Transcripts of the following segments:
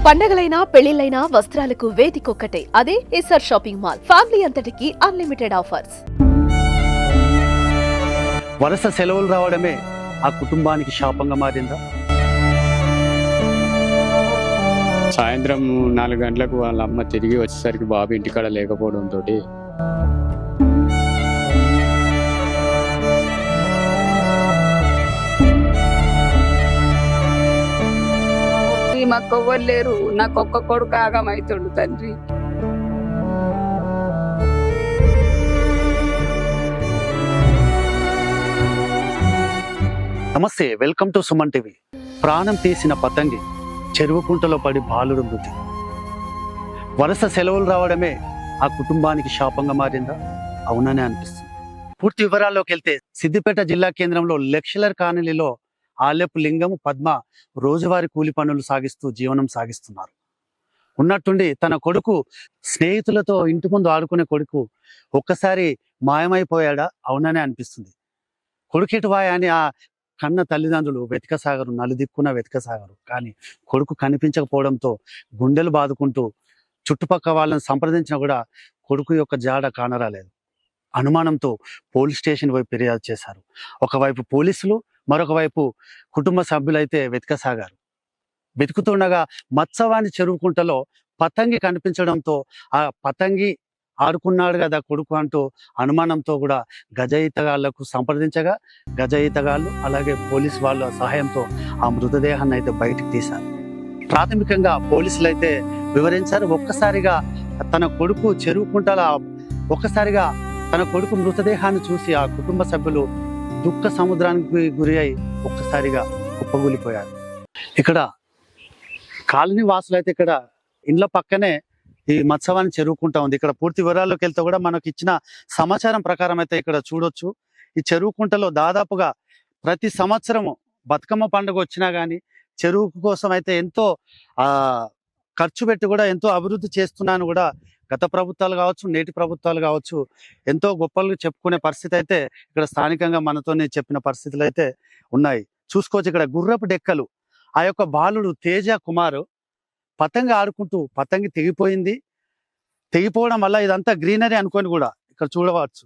పండగలైనా పెళ్లిళ్లైనా వస్త్రాలకు వేదికొక్కటే, అదే SR shopping mall. Family అంతటికి unlimited offers. వరుస సెలవులు రావడమే ఆ కుటుంబానికి శాపంగా మారిందా? సాయంత్రం 4 గంటలకు వాళ్ళ అమ్మ తిరిగి వచ్చేసరికి బాబు ఇంటికాడ లేకపోవడంతో మాకు ఎవ్వరు లేరు. నాకు ఒక్క కొడుకు ఆగమైతుండు తండ్రి. నమస్తే, వెల్కమ్ టు సుమన్ టీవీ. ప్రాణం తీసిన పతంగి చెరువు కుంటలో పడి బాలుడు మృతి. వరుస సెలవులు రావడమే ఆ కుటుంబానికి శాపంగా మారిందా? అవుననే అనిపిస్తుంది. పూర్తి వివరాల్లోకి వెళ్తే, సిద్దిపేట జిల్లా కేంద్రంలో లెక్చరర్ కాలనీలో ఆలెపు లింగము పద్మ రోజువారీ కూలి పనులు సాగిస్తూ జీవనం సాగిస్తున్నారు. ఉన్నట్టుండి తన కొడుకు స్నేహితులతో ఇంటి ముందు ఆడుకునే కొడుకు ఒక్కసారి మాయమైపోయాడా? అవుననే అనిపిస్తుంది. కొడుకెటు వాయ అని ఆ కన్న తల్లిదండ్రులు వెతకసాగరు, నలుదిక్కున వెతకసాగరు. కానీ కొడుకు కనిపించకపోవడంతో గుండెలు బాదుకుంటూ చుట్టుపక్కల వాళ్ళని సంప్రదించినా కూడా కొడుకు యొక్క జాడ కానరాలేదు. అనుమానంతో పోలీస్ స్టేషన్ వైపు ఫిర్యాదు చేశారు. ఒకవైపు పోలీసులు, మరొక వైపు కుటుంబ సభ్యులైతే వెతకసాగారు. వెతుకుతుండగా మత్స్యవాణి చెరువుకుంటలో పతంగి కనిపించడంతో ఆ పతంగి ఆడుకున్నాడు కదా కొడుకు అంటూ అనుమానంతో కూడా గజ ఈతగాళ్లకు సంప్రదించగా గజ ఈతగాళ్ళు అలాగే పోలీసు వాళ్ళ సహాయంతో ఆ మృతదేహాన్ని అయితే బయటకు తీశారు. ప్రాథమికంగా పోలీసులు అయితే వివరించారు. ఒక్కసారిగా తన కొడుకు చెరువుకుంటల తన కొడుకు మృతదేహాన్ని చూసి ఆ కుటుంబ సభ్యులు దుఃఖ సముద్రానికి గురి అయి ఒక్కసారిగా కుప్పగూలిపోయారు. ఇక్కడ కాలనీ వాసులు అయితే ఇక్కడ ఇండ్ల పక్కనే ఈ మత్స్యవాణి చెరువుకుంటా ఉంది. ఇక్కడ పూర్తి వివరాల్లోకి వెళ్తే కూడా మనకు ఇచ్చిన సమాచారం ప్రకారం అయితే ఇక్కడ చూడొచ్చు. ఈ చెరువుకుంటలో దాదాపుగా ప్రతి సంవత్సరము బతుకమ్మ పండుగ వచ్చినా కానీ చెరువు కోసం అయితే ఎంతో ఖర్చు పెట్టి కూడా ఎంతో అభివృద్ధి చేస్తున్నాను కూడా గత ప్రభుత్వాలు కావచ్చు, నేటి ప్రభుత్వాలు కావచ్చు ఎంతో గొప్పలు చెప్పుకునే పరిస్థితి అయితే ఇక్కడ స్థానికంగా మనతోనే చెప్పిన పరిస్థితులు అయితే ఉన్నాయి. చూసుకోవచ్చు ఇక్కడ గుర్రపు డెక్కలు. ఆ యొక్క బాలుడు తేజ కుమార్ పతంగి ఆడుకుంటూ పతంగి తెగిపోవడం వల్ల ఇదంతా గ్రీనరీ అనుకొని కూడా ఇక్కడ చూడవచ్చు.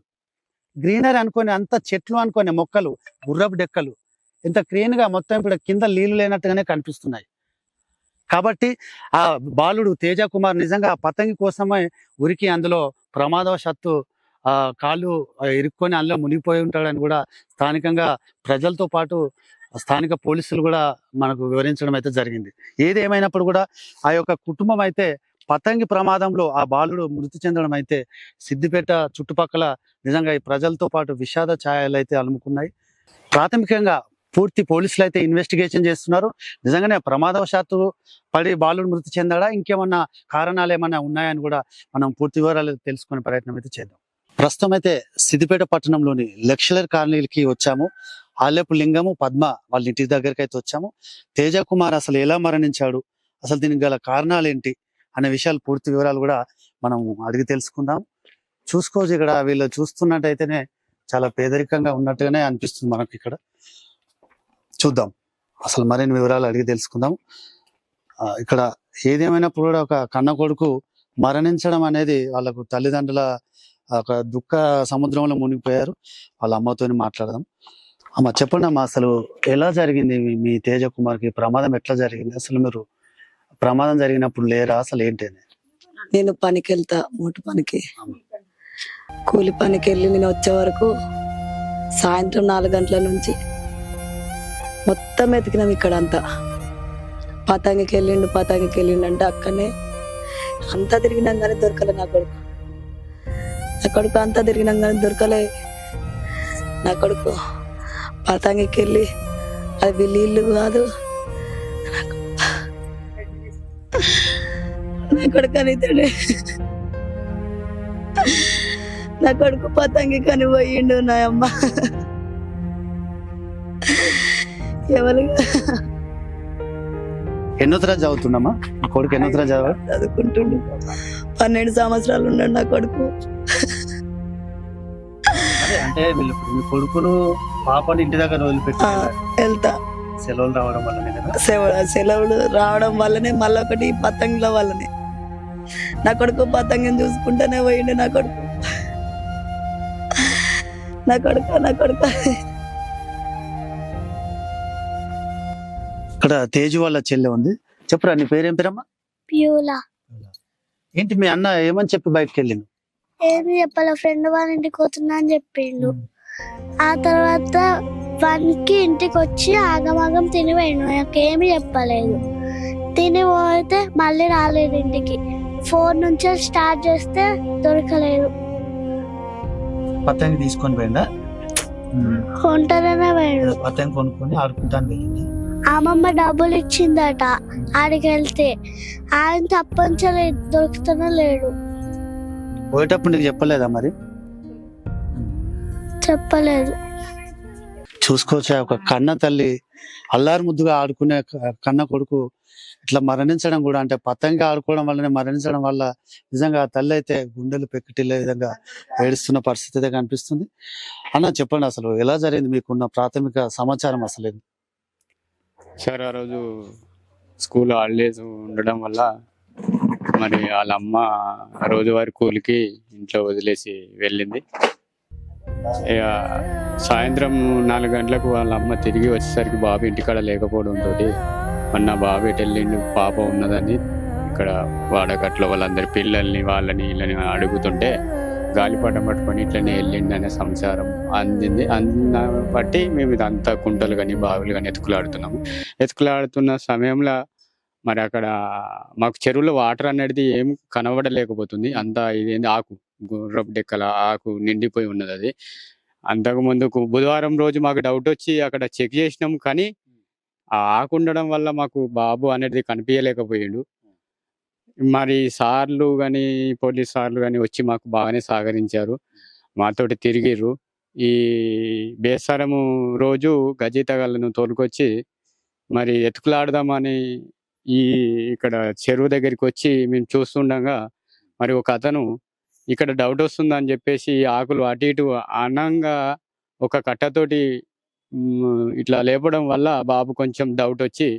గ్రీనరీ అనుకొని అంత చెట్లు అనుకొని మొక్కలు, గుర్రపు డెక్కలు ఎంత క్లీన్గా మొత్తం ఇప్పుడు కింద నీళ్లు లేనట్టుగానే కనిపిస్తున్నాయి. కాబట్టి ఆ బాలుడు తేజ కుమార్ నిజంగా ఆ పతంగి కోసమే ఉరికి అందులో ప్రమాదవశాత్తు కాళ్ళు ఇరుక్కొని అందులో మునిగిపోయి ఉంటాడని కూడా స్థానికంగా ప్రజలతో పాటు స్థానిక పోలీసులు కూడా మనకు వివరించడం అయితే జరిగింది. ఏది ఏమైనప్పుడు కూడా ఆ యొక్క కుటుంబం అయితే పతంగి ప్రమాదంలో ఆ బాలుడు మృతి చెందడం అయితే సిద్దిపేట చుట్టుపక్కల నిజంగా ఈ ప్రజలతో పాటు విషాద ఛాయలు అయితే అలుముకున్నాయి. ప్రాథమికంగా పూర్తి పోలీసులు అయితే ఇన్వెస్టిగేషన్ చేస్తున్నారు. నిజంగానే ప్రమాదవశాత్తు పడి బాలుడు మృతి చెందాడా, ఇంకేమన్నా కారణాలు ఏమన్నా ఉన్నాయని కూడా మనం పూర్తి వివరాలు తెలుసుకునే ప్రయత్నం అయితే చేద్దాం. ప్రస్తుతం అయితే సిద్దిపేట పట్టణంలోని లెక్చరర్ కాలనీకి వచ్చాము. ఆలెపు లింగము పద్మ వాళ్ళ ఇంటి దగ్గరికి అయితే వచ్చాము. తేజ కుమార్ అసలు ఎలా మరణించాడు, అసలు దీనికి గల కారణాలు ఏంటి అనే విషయాలు పూర్తి వివరాలు కూడా మనం అడిగి తెలుసుకుందాం. చూసుకోవచ్చు ఇక్కడ వీళ్ళు చూస్తున్నట్టయితేనే చాలా పేదరికంగా ఉన్నట్టుగానే అనిపిస్తుంది మనకి. ఇక్కడ చూద్దాం, అసలు మరిన్ని వివరాలు అడిగి తెలుసుకుందాం. ఇక్కడ ఏదేమైనప్పుడు కూడా ఒక కన్న కొడుకు మరణించడం అనేది వాళ్ళకు తల్లిదండ్రుల ఒక దుఃఖ సముద్రంలో మునిగిపోయారు. వాళ్ళ అమ్మతో మాట్లాడదాం. అమ్మ చెప్పండి అమ్మ, అసలు ఎలా జరిగింది మీ తేజ కుమార్కి ప్రమాదం? ఎట్లా జరిగింది అసలు? మీరు ప్రమాదం జరిగినప్పుడు లేరా? అసలు ఏంటి? నేను పనికి వెళ్తా, మూట పనికి, కూలి పనికి వెళ్ళి నేను వచ్చే వరకు సాయంత్రం 4 గంటల నుంచి మొత్తం ఎతికినాం ఇక్కడ అంతా. పతంగికి వెళ్ళిండు అంటే అక్కడనే అంతా తిరిగినాం కానీ దొరకలే నా కొడుకు అంతా తిరిగినాం కానీ దొరకలే నా కొడుకు. పతంగికి వెళ్ళి అది వీళ్ళు కాదు నా కొడుకు అని నా కొడుకు పతంగి కని పోయిండు. నా అమ్మ ఎవరు ఎన్నో తరగతి చదువుతున్నామా? నా కొడుకు ఎన్నో తరగతి చదువుకుంటుండు. 12 సంవత్సరాలు ఉన్నాడు నా కొడుకు. అంటే వీళ్ళు కొడుకును పాపని ఇంటి దగ్గర వదిలిపెట్టి వెళ్తా సెలవులు రావడం వల్లనే కదా. సెలవులు రావడం వల్లనే, మళ్ళీ ఒకటి పతంగుల వల్లనే. నా కొడుకు పతంగం చూసుకుంటూనే పోయిండు. నా కొడుకు నా కొడుకు నా కొడుకు ఇక్కడ తేజు వాళ్ళ చెల్లె ఉంది. చెప్పురా, నీ పేరేం పేరమ్మా? ప్యూలా. ఏంటి మీ అన్న ఏమని చెప్పి బయటకు వెళ్ళిండు? ఏమి చెప్పాల, ఫ్రెండ్ వాళ్ళ ఇంటికి పోతున్నా అని చెప్పిండు. ఆ తర్వాత 1కి ఇంటికి వచ్చి ఆగమాగం తినిపోయిండు. నాకేమి చెప్పలేదు. తిని పోతే మళ్ళీ రాలేదు ఇంటికి. 4 నుంచి స్టార్ట్ చేస్తే దొరకలేదు. పతంగి తీసుకొని పోయిందా? ఒంటరినే పోయిండు. పతంగి కొనుక్కొని ఆడుకుంటాను వెళ్ళింది. అమ్మమ్మ డబ్బులు ఇచ్చిందట ఆడికి వెళ్తే. ఆయన తప్పనిసరి దొరుకుతూనే లేడు. పోయేటప్పుడు నీకు చెప్పలేదా మరి? చెప్పలేదు. చూసుకోవచ్చా, ఒక కన్న తల్లి అల్లారు ముద్దుగా ఆడుకునే కన్న కొడుకు ఇట్లా మరణించడం కూడా, అంటే పతంగా ఆడుకోవడం వల్లనే మరణించడం వల్ల నిజంగా ఆ తల్లి అయితే గుండెలు పెక్కటిల్లే విధంగా ఏడుస్తున్న పరిస్థితి అయితే కనిపిస్తుంది. అన్న చెప్పండి, అసలు ఎలా జరిగింది? మీకున్న ప్రాథమిక సమాచారం అసలు ఏంది? సార్, ఆ రోజు స్కూల్ హాలిడేస్ ఉండడం వల్ల మరి వాళ్ళ అమ్మ రోజువారి కూలికి ఇంట్లో వదిలేసి వెళ్ళింది. ఇక సాయంత్రం 4 గంటలకు వాళ్ళ అమ్మ తిరిగి వచ్చేసరికి బాబు ఇంటికాడ లేకపోవడంతో మొన్న బాబు ఎటు వెళ్ళిండు, పాప ఉన్నదని ఇక్కడ వాడకట్లో వాళ్ళందరి పిల్లల్ని వాళ్ళని వీళ్ళని అడుగుతుంటే గాలిపటం పట్టుకొని ఇట్లనే వెళ్ళిండి అనే సమాచారం అందింది. అందిన బట్టి మేము ఇదంతా కుంటలు కానీ బావులు కానీ ఎత్తుకులాడుతున్నాము. ఎత్తుకులాడుతున్న సమయంలో మరి అక్కడ మాకు చెరువులో వాటర్ అనేది ఏం కనబడలేకపోతుంది. అంతా ఇదేంది ఆకు, గుర్రపు డెక్కల ఆకు నిండిపోయి ఉన్నది. అది అంతకు ముందుకు బుధవారం రోజు మాకు డౌట్ వచ్చి అక్కడ చెక్ చేసినాం, కానీ ఆ ఆకు ఉండడం వల్ల మాకు బాబు అనేది కనిపించలేకపోయాడు. మరి సార్లు కానీ పోలీస్ సార్లు కానీ వచ్చి మాకు బాగానే సహకరించారు, మాతోటి తిరిగిర్రు. ఈ బేసారము రోజు గజీతగాళ్ళను తోలుకొచ్చి మరి ఎత్తుకులాడదామని ఇక్కడ చెరువు దగ్గరికి వచ్చి మేము చూస్తుండగా మరి ఒక అతను ఇక్కడ డౌట్ వస్తుందని చెప్పేసి ఆకులు అటు ఇటు అనంగా ఒక కట్టతోటి ఇట్లా లేపడం వల్ల బాబు కొంచెం డౌట్ వచ్చి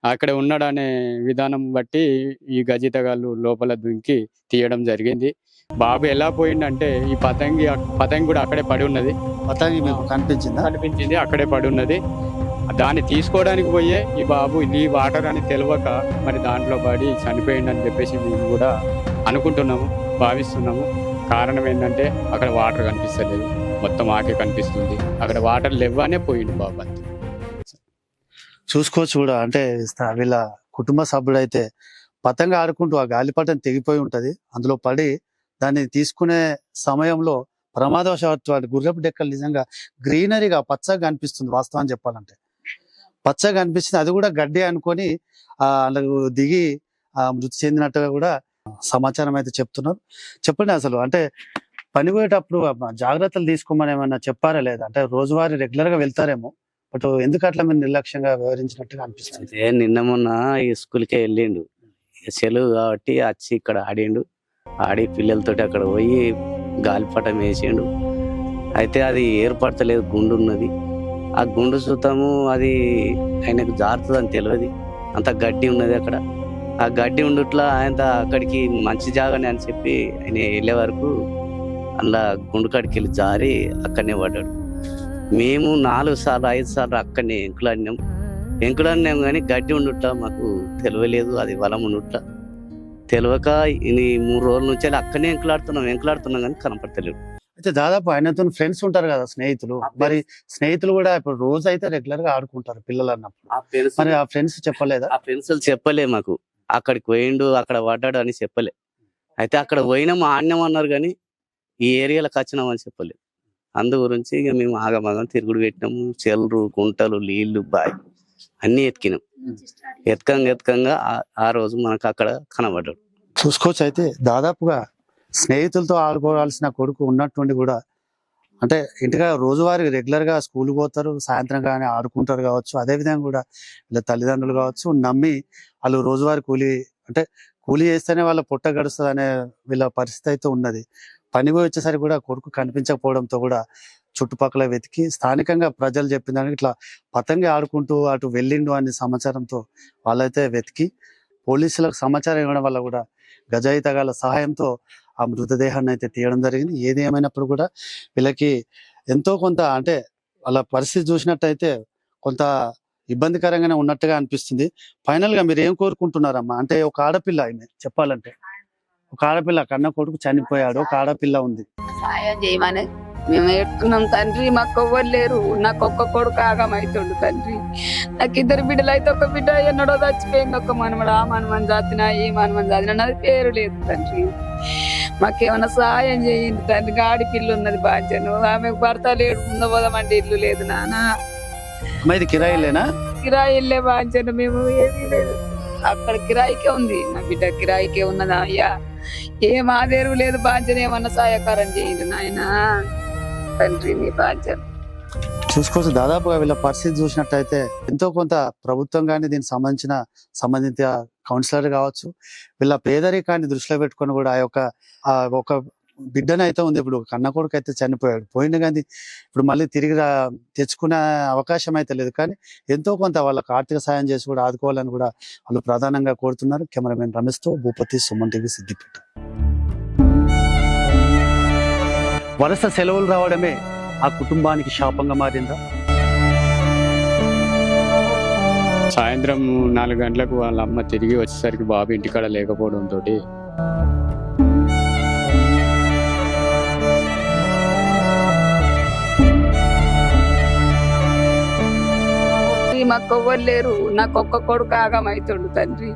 అక్కడ ఉన్నాడనే విధానం బట్టి ఈ గజితగాళ్ళు లోపల దుంకి తీయడం జరిగింది. బాబు ఎలా పోయిందంటే ఈ పతంగి కూడా అక్కడే పడి ఉన్నది. పతంగి మీకు కనిపించింది, అక్కడే పడి ఉన్నది. దాన్ని తీసుకోవడానికి పోయే ఈ బాబు ఈ వాటర్ అని తెలియక మరి దాంట్లో పడి చనిపోయిందని చెప్పేసి మేము కూడా అనుకుంటున్నాము, భావిస్తున్నాము. కారణం ఏంటంటే అక్కడ వాటర్ కనిపిస్తలేదు, మొత్తం ఆకే కనిపిస్తుంది. అక్కడ వాటర్ లేవనే పోయింది బాబు అంతే. చూసుకోవచ్చు కూడా, అంటే వీళ్ళ కుటుంబ సభ్యుడైతే పతంగా ఆడుకుంటూ ఆ గాలిపటం తెగిపోయి ఉంటది, అందులో పడి దాన్ని తీసుకునే సమయంలో ప్రమాదవశాత్తు గుర్రపు డెక్కలు నిజంగా గ్రీనరీగా పచ్చగా కనిపిస్తుంది. వాస్తవాన్ని చెప్పాలంటే పచ్చగా కనిపిస్తుంది. అది కూడా గడ్డి అనుకొని అందులో దిగి మృతి చెందినట్టుగా కూడా సమాచారం అయితే చెప్తున్నారు. చెప్పండి, అసలు అంటే పని పోయేటప్పుడు జాగ్రత్తలు తీసుకోమని ఏమన్నా చెప్పారా లేదా? అంటే రోజువారీ రెగ్యులర్ గా వెళ్తారేమో, బట్ ఎందుకు అట్లా మీరు నిర్లక్ష్యంగా వ్యవహరించినట్టుగా అనిపిస్తుంది? నిన్న మొన్న ఈ స్కూల్కే వెళ్ళిండు, సెలవు కాబట్టి వచ్చి ఇక్కడ ఆడిండు. ఆడి పిల్లలతోటి అక్కడ పోయి గాలిపటం వేసిండు. అయితే అది ఏర్పడతలేదు, గుండు ఉన్నది. ఆ గుండు చూద్దాము, అది ఆయనకు జారుతుందని తెలియదు, అంత గడ్డి ఉన్నది అక్కడ. ఆ గడ్డి ఉండుట్లా ఆయన అక్కడికి మంచి జాగానే అని చెప్పి ఆయన వెళ్ళే వరకు అందులో గుండు కాడికి వెళ్ళి జారి అక్కడనే పడ్డాడు. మేము 4 సార్లు 5 సార్లు అక్కడనే ఎంకులాడినాం కానీ గడ్డి ఉండుట్లా మాకు తెలియలేదు, అది వలం ఉండుట్లా తెలియక ఇది 3 రోజుల నుంచి అక్కడనే ఎంకులాడుతున్నాం కానీ కనపడతలేడు. అయితే దాదాపు ఆయనతో ఫ్రెండ్స్ ఉంటారు కదా, స్నేహితులు. మరి స్నేహితులు కూడా ఇప్పుడు రోజు అయితే రెగ్యులర్ గా ఆడుకుంటారు పిల్లలు అన్నప్పుడు, మరి ఆ ఫ్రెండ్స్ చెప్పలేదా? ఆ ఫ్రెండ్స్ చెప్పలే మాకు, అక్కడికి పోయిండు అక్కడ పడ్డాడు అని చెప్పలే. అయితే అక్కడ పోయినాము ఆడినాం అన్నారు కానీ ఈ ఏరియాలోకి వచ్చినాం అని చెప్పలేదు. అందు గురించి ఇక మేము ఆగమాగం తిరుగుడు పెట్టినాము. చెల్లు, కుంటలు, నీళ్లు, బాయ్ అన్ని ఎత్కంగా ఆ రోజు మనకు అక్కడ కనబడ్డాడు. చూసుకోవచ్చు. అయితే దాదాపుగా స్నేహితులతో ఆడుకోవాల్సిన కొడుకు ఉన్నట్టుండి కూడా, అంటే ఇంటిగా రోజువారీ రెగ్యులర్ గా స్కూల్ పోతారు, సాయంత్రం కానీ ఆడుకుంటారు కావచ్చు. అదేవిధంగా కూడా వీళ్ళ తల్లిదండ్రులు కావచ్చు నమ్మి వాళ్ళు రోజువారీ కూలీ చేస్తేనే వాళ్ళ పొట్ట గడుస్తుంది అనే వీళ్ళ పరిస్థితి అయితే ఉన్నది. పని పోయి వచ్చేసరికి కూడా కొడుకు కనిపించకపోవడంతో కూడా చుట్టుపక్కల వెతికి స్థానికంగా ప్రజలు చెప్పిన దానికి ఇట్లా పతంగి ఆడుకుంటూ అటు వెళ్ళిండు అనే సమాచారంతో వాళ్ళైతే వెతికి పోలీసులకు సమాచారం ఇవ్వడం వల్ల కూడా గజాయితగాల సహాయంతో ఆ మృతదేహాన్ని అయితే తీయడం జరిగింది. ఏది ఏమైనప్పుడు కూడా వీళ్ళకి ఎంతో కొంత అంటే వాళ్ళ పరిస్థితి చూసినట్టయితే కొంత ఇబ్బందికరంగానే ఉన్నట్టుగా అనిపిస్తుంది. ఫైనల్ గా మీరు ఏం కోరుకుంటున్నారమ్మా? అంటే ఒక ఆడపిల్ల ఆయన చెప్పాలంటే ఒక ఆడపిల్ల కన్న కొడుకు చనిపోయాడు, ఒక ఆడపిల్ల ఉంది. సాయం చేయమని మేము ఎడుతున్నాం తండ్రి. మాకు ఎవ్వరు లేరు. నాకు ఒక్క కొడుకు ఆగమైతుండు తండ్రి. నాకు 2 బిడ్డలు అయితే ఒక బిడ్డ ఎన్నడో చచ్చిపోయింది. ఒక మనమడు ఆ మనమని జాతినా ఈ మనమని జాతినా నాది పేరు లేదు తండ్రి. మాకేమైనా సహాయం చేయండి తండ్రి. గాడి పిల్ల ఉన్నది బాధ్యను, ఆమెకు భర్త లేడు. ఉండబోదామంటే ఇల్లు లేదు నాన్న. ఇది కిరాయిలేనా? కిరాయి ఇల్లే బాధ్యను. మేము ఏమీ లేదు, అక్కడ కిరాయికే ఉంది. నా బిడ్డ కిరాయికే ఉన్నదా అయ్యా. ఏం ఆదేరు లేదు బాధ్యత. ఏమన్నా సహాయకారం చేయండి నాయన తండ్రి. నీ బాధ్యత చూసుకోవచ్చు. దాదాపుగా వీళ్ళ పరిస్థితి చూసినట్టయితే ఎంతో కొంత ప్రభుత్వం కానీ దీనికి సంబంధిత కౌన్సిలర్ కావచ్చు, వీళ్ళ పేదరికాన్ని దృష్టిలో పెట్టుకొని కూడా ఒక బిడ్డన అయితే ఉంది. ఇప్పుడు కన్న కొడుకు అయితే చనిపోయాడు, పోయింది కానీ ఇప్పుడు మళ్ళీ తిరిగి తెచ్చుకునే అవకాశం అయితే లేదు. కానీ ఎంతో కొంత వాళ్ళకి ఆర్థిక సాయం చేసి కూడా ఆదుకోవాలని కూడా వాళ్ళు ప్రధానంగా కోరుతున్నారు. కెమెరామెన్ రమేష్తో భూపతి, సుమన్ టీవీ, సిద్దిపేట. వరుస సెలవులు రావడమే ఆ కుటుంబానికి శాపంగా మారిందా? సాయంత్రం 4 గంటలకు వాళ్ళ అమ్మ తిరిగి వచ్చేసరికి బాబు ఇంటికాడ లేకపోవడంతో మాకు ఎవ్వరు లేరు. నాకు ఒక్క కొడుకు ఆగమైతుండు తండ్రి.